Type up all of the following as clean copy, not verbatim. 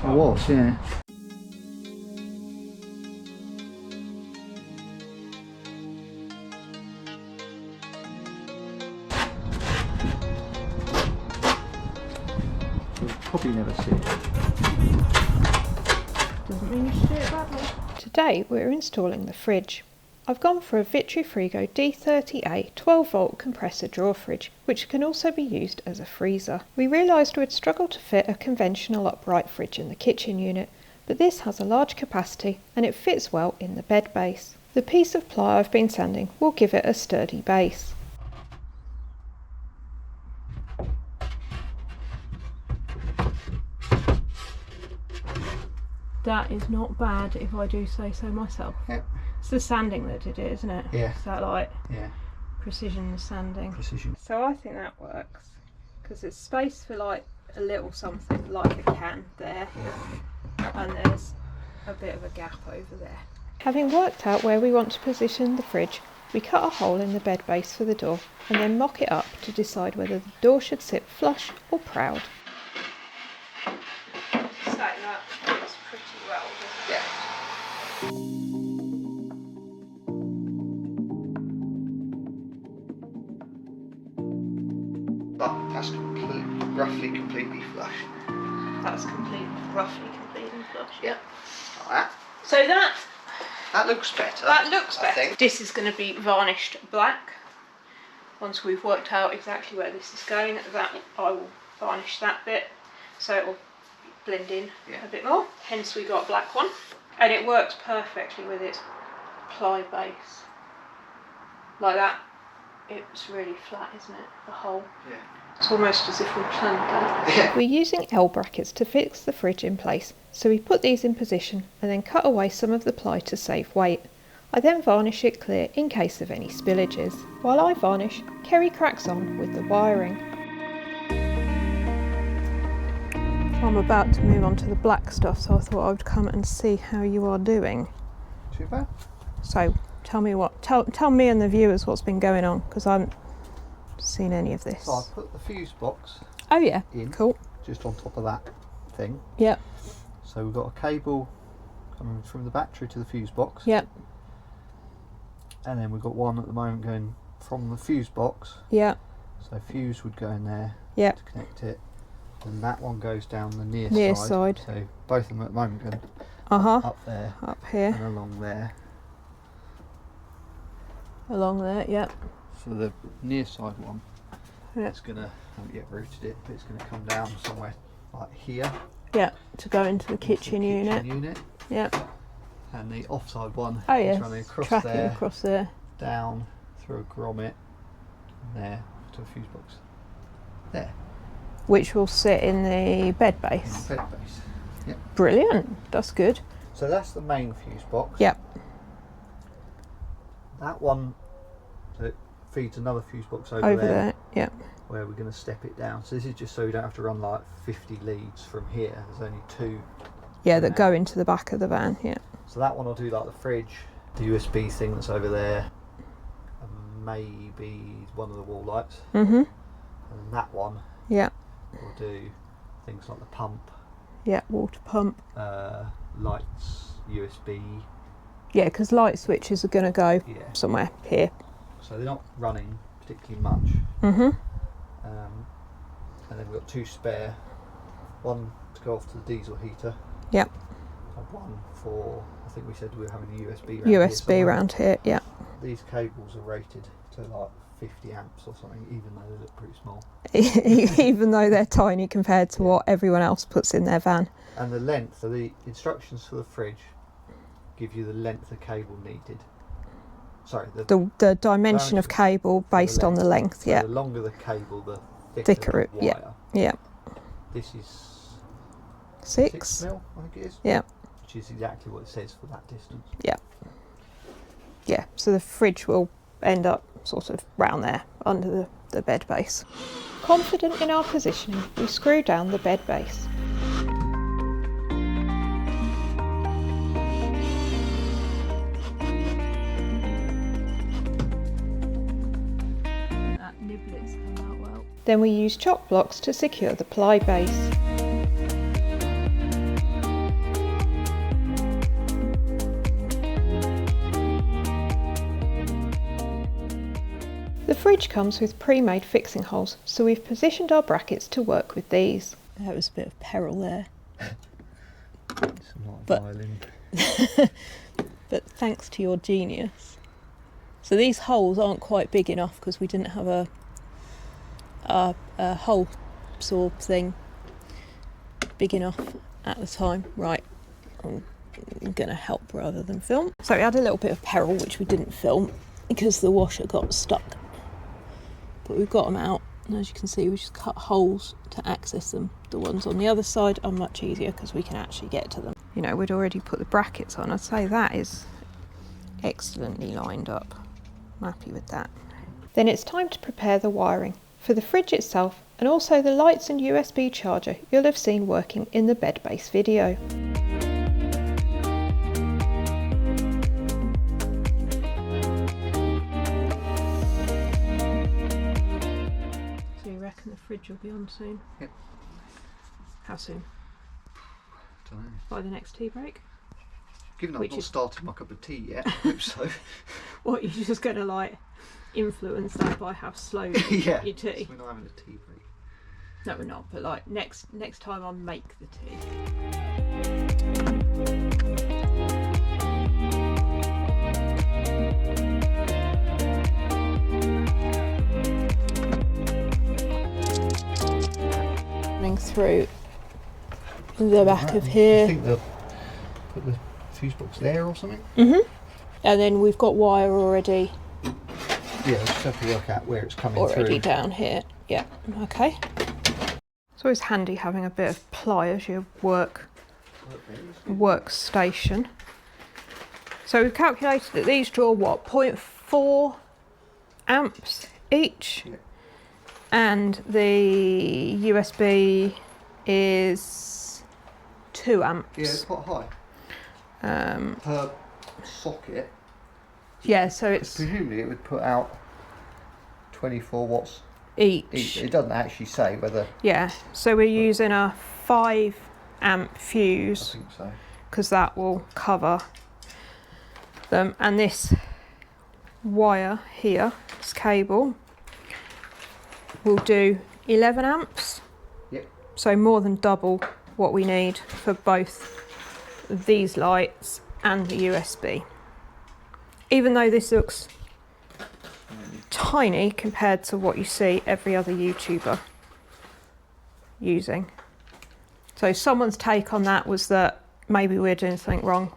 I was, yeah. You'll probably never see it. Doesn't mean you should do it badly. Today we're installing the fridge. I've gone for a Vitrifrigo D30A 12-volt compressor drawer fridge, which can also be used as a freezer. We realised we'd struggle to fit a conventional upright fridge in the kitchen unit, but this has a large capacity and it fits well in the bed base. The piece of ply I've been sanding will give it a sturdy base. That is not bad, if I do say so myself. Yep. It's the sanding that did it, isn't it? Yeah. Is that like precision sanding? Precision. So I think that works, because there's space for like a little something like a can there, and there's a bit of a gap over there. Having worked out where we want to position the fridge, we cut a hole in the bed base for the door and then mock it up to decide whether the door should sit flush or proud. So that fits pretty well, doesn't it? But that's roughly completely flush. That's roughly completely flush. Yeah. Like that. So that looks better. That looks better. I think. This is going to be varnished black. Once we've worked out exactly where this is going, that I will varnish that bit so it will blend in a bit more. Hence we got a black one, and it works perfectly with its ply base. Like that. It's really flat, isn't it? The hole. Yeah. It's almost as if we planned that. Yeah. We're using L brackets to fix the fridge in place, so we put these in position and then cut away some of the ply to save weight. I then varnish it clear in case of any spillages. While I varnish, Kerry cracks on with the wiring. I'm about to move on to the black stuff, so I thought I would come and see how you are doing. Too bad. So tell me me and the viewers what's been going on, because I haven't seen any of this. So I put the fuse box in. Cool. Just on top of that thing. Yep. So we've got a cable coming from the battery to the fuse box. Yep. And then we've got one at the moment going from the fuse box. Yep. So fuse would go in there to connect it. And that one goes down the near side. So both of them at the moment go up there. Up here. And along there. Along there, yep. So the near side one, it's gonna, I haven't yet routed it, but it's gonna come down somewhere like here. Yeah, to go into the kitchen unit. Yep. And the offside one is running across tracking there, across there, down through a grommet, and there to a fuse box. There. Which will sit in the bed base. In the bed base. Yep. Brilliant. That's good. So that's the main fuse box. Yep. That one that feeds another fuse box over there. Yep. Where we're going to step it down. So this is just so you don't have to run like 50 leads from here. There's only 2. Yeah, that go into the back of the van. Yeah. So that one will do like the fridge, the USB thing that's over there, and maybe one of the wall lights. Mhm. And that one. Yeah. Will do things like the pump. Yeah, water pump. Lights, USB. Yeah, because light switches are going to go somewhere here. So they're not running particularly much. Mhm. And then we've got 2 spare. One to go off to the diesel heater. Yep. And one for, I think we said we were having a USB round here, yeah. These cables are rated to like 50 amps or something, even though they look pretty small. Even though they're tiny compared to what everyone else puts in their van. And the length, so the instructions for the fridge give you the length of cable needed. Sorry, the dimension of cable based on the length, so the longer the cable, the thicker the wire. Yeah. This is 6 mil, I think it is. Yeah. Which is exactly what it says for that distance. Yeah. Yeah, so the fridge will end up sort of round there under the bed base. Confident in our positioning, we screw down the bed base. That niblet's come out well. Then we use chock blocks to secure the ply base. fridge comes with pre-made fixing holes, so we've positioned our brackets to work with these. There was a bit of peril there. It's not a violin. But thanks to your genius. So these holes aren't quite big enough because we didn't have a hole saw thing big enough at the time. Right, I'm going to help rather than film. So we had a little bit of peril which we didn't film because the washer got stuck. But we've got them out, and as you can see we just cut holes to access them. The ones on the other side are much easier because we can actually get to them. You know, we'd already put the brackets on. I'd say that is excellently lined up. I'm happy with that. Then it's time to prepare the wiring for the fridge itself, and also the lights and USB charger you'll have seen working in the bed base video. So you reckon the fridge will be on soon? Yep. How soon? Don't know. By the next tea break? Given I've not started my cup of tea yet, I hope so. What, you're just going to like influence that by how slow yeah, you tea? we're not having a tea break. No, we're not, but like next time I make the tea. Running through the back of here. I think they'll put the fuse box there or something. And then we've got wire already. Yeah, just have to work out where it's coming Already through. down here. Yeah, okay. It's always handy having a bit of ply as your workstation. So we've calculated that these draw what, 0.4 amps each, Yeah. and the USB is 2 amps. Yeah, it's quite high. Per socket. Yeah, so it's Presumably it would put out 24 watts each. It doesn't actually say whether. Yeah, so we're using a 5 amp I fuse think so. because that will cover them, and this wire here, this cable, will do 11 amps. Yep. So more than double what we need for both these lights and the USB. Even though this looks tiny compared to what you see every other YouTuber using. So someone's take on that was that maybe we're doing something wrong.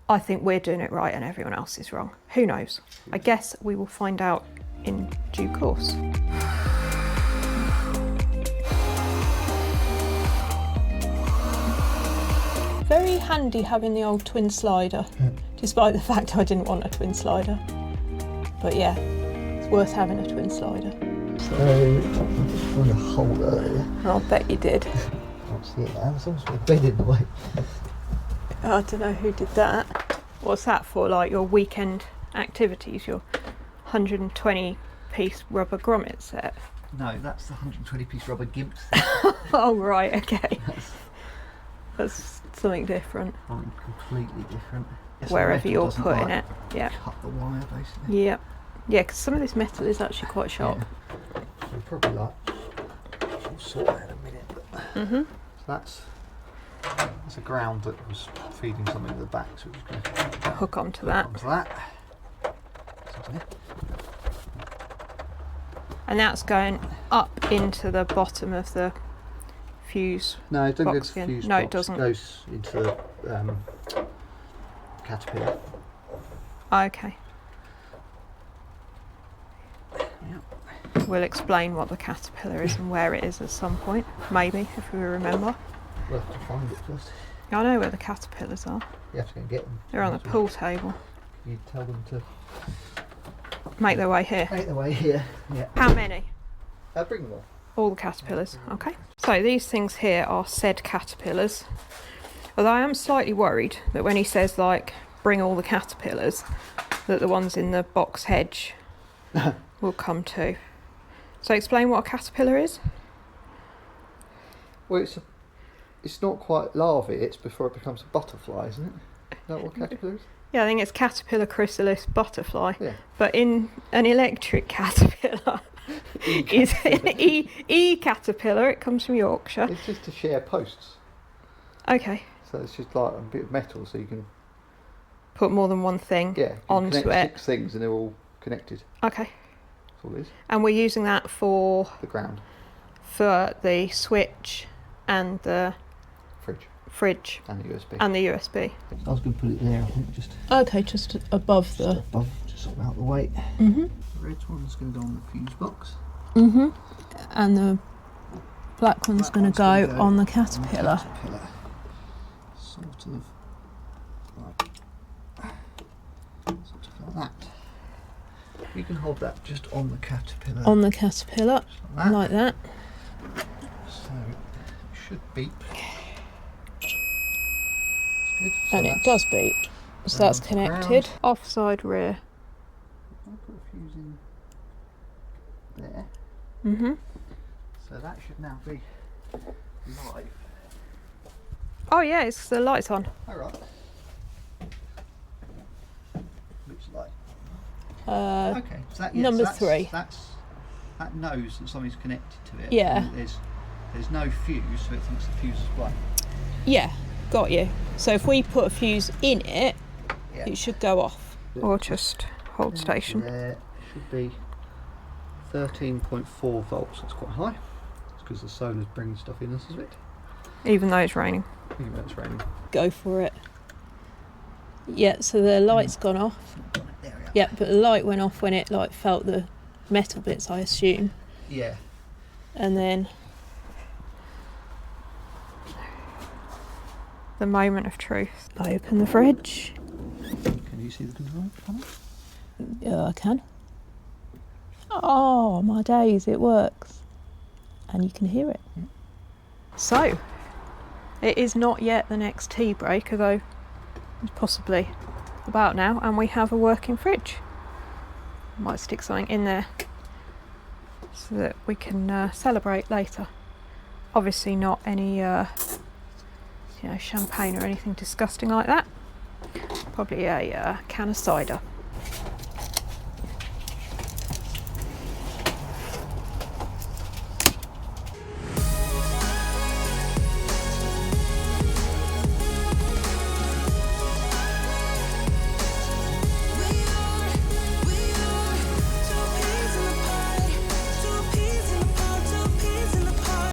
I think we're doing it right and everyone else is wrong. Who knows? I guess we will find out in due course. Very handy having the old twin slider, despite the fact I didn't want a twin slider. But yeah, it's worth having a twin slider. So, I just found a hole earlier. I'll bet you did. I can't see it now, there's almost a bed in the way. I don't know who did that. What's that for, like your weekend activities, your 120 piece rubber grommet set? No, that's the 120 piece rubber gimp. Oh right, okay. That's something different. Something completely different. Wherever you're putting it. Yeah. Cut the wire basically. Yeah. Yeah, because some of this metal is actually quite sharp. Yeah. So probably like, we'll sort that in a minute. But so that's a ground that was feeding something at the back, so we're just going to Hook onto that. And that's going up into the bottom of the fuse. No, it doesn't go box to the again. fuse No, box. it doesn't. It goes into the caterpillar. Okay. Yeah. We'll explain what the caterpillar is and where it is at some point, maybe, if we remember. We'll have to find it first. I know where the caterpillars are. You have to go and get them. They're on the pool table. You tell them to Make their way here. make their way here. Yeah. How many? Bring them all. All the caterpillars, okay. So these things here are said caterpillars. Although I am slightly worried that when he says like, bring all the caterpillars, that the ones in the box hedge will come too. So explain what a caterpillar is. Well, it's not quite larvae, it's before it becomes a butterfly, isn't it? Is that what a caterpillar is? Yeah, I think it's caterpillar, chrysalis, butterfly. Yeah. But in an electric caterpillar, is an E Caterpillar. It comes from Yorkshire. It's just to share posts. Okay. So it's just like a bit of metal, so you can Put more than one thing onto connect it. 6 things and they're all connected. Okay. That's all it is. And we're using that for The ground. For the switch and the fridge and the USB. and the USB. I was going to put it there, I think, just Okay, just above the. above, just sort of out the way. Mhm. The red one's going to go on the fuse box. Mhm. And the black one's going to go on the Caterpillar. Sort of like that. You can hold that just on the Caterpillar. On the Caterpillar, like that. So it should beep. Good. And it does beep. So that's connected. Offside rear. I'll put a fuse in there. Mhm. So that should now be live. Oh yeah, it's the lights on. Alright. Which light? Okay, so that, number so 3. That knows that something's connected to it. Yeah. And there's no fuse, so it thinks the fuse is blown. Yeah, got you. So if we put a fuse in it, Yeah. it should go off. Or just hold station. There should be 13.4 volts. That's quite high. It's because the solar's bringing stuff in us a bit. Even though it's raining. Even though it's raining. Go for it. Yeah, so the light's gone off. There we are. Yeah, but the light went off when it felt the metal bits, I assume. Yeah. And then the moment of truth. Open the fridge. Can you see the control panel? Yeah, I can. Oh my days, it works. And you can hear it. Yeah. So, it is not yet the next tea break, although it's possibly about now, and we have a working fridge. Might stick something in there so that we can celebrate later. Obviously not any champagne or anything disgusting like that. Probably a can of cider.